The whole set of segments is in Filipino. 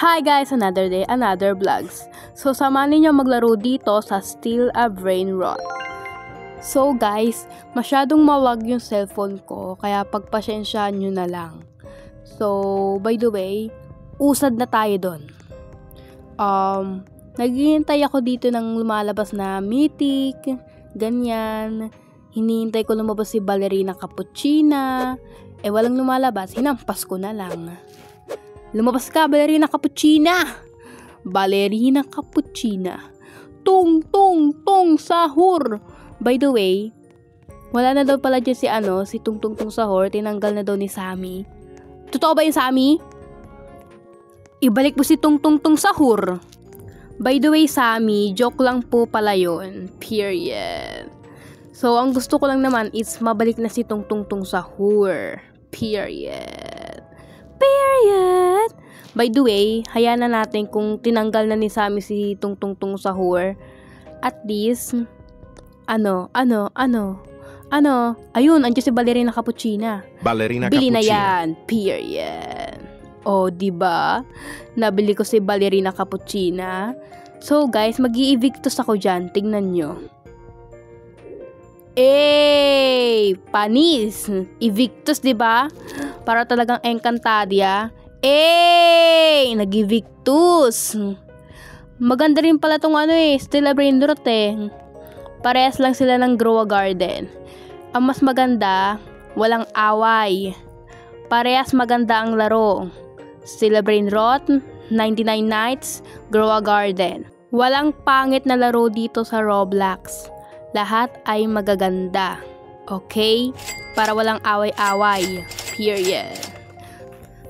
Hi guys! Another day, another vlogs. So, samahan ninyo maglaro dito sa Steal a Brainrot. So guys, masyadong mawag yung cellphone ko, kaya pagpasyensyahan nyo na lang. So, by the way, usad na tayo doon. Naghihintay ako dito ng lumalabas na mythic, ganyan. Hinihintay ko lumabas si Ballerina Cappuccina. Walang lumalabas, hinampas ko na lang. Lumabas ka, Ballerina Cappuccina! Ballerina Cappuccina. Tung, tung, tung, sahur! By the way, wala na daw pala dyan si Tung Tung Tung Sahur. Tinanggal na daw ni Sammy. Totoo ba yung Sammy? Ibalik mo si Tung Tung Tung Sahur. By the way, Sammy, joke lang po pala yun. Period. So, ang gusto ko lang naman is mabalik na si Tung Tung Tung Sahur. Period. Period. By the way, hayaan na natin kung tinanggal na ni Sammy si Tung Tung Tung Sahur. At least, ayun, andiyan si Ballerina Cappuccina. Ballerina Bili Cappuccina. na yan. Period. O, diba? Nabili ko si Ballerina Cappuccina. So, guys, mag-i-evictus ako dyan. Tingnan nyo. Panis! Evictus, diba? Para talagang Encantadia. Nag-evictus! Maganda rin pala tong Steal a Brainrot Parehas lang sila ng Grow a Garden. Ang mas maganda, walang away. Parehas maganda ang laro. Steal a Brainrot, 99 Nights, Grow a Garden. Walang pangit na laro dito sa Roblox. Lahat ay magaganda. Okay? Para walang away-away. Period.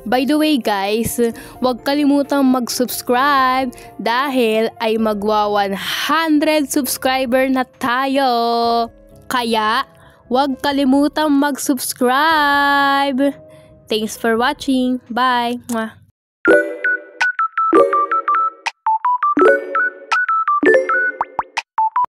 By the way guys, huwag kalimutang mag-subscribe dahil ay magwa 100 subscriber na tayo. Kaya, huwag kalimutang mag-subscribe. Thanks for watching. Bye! Mwah.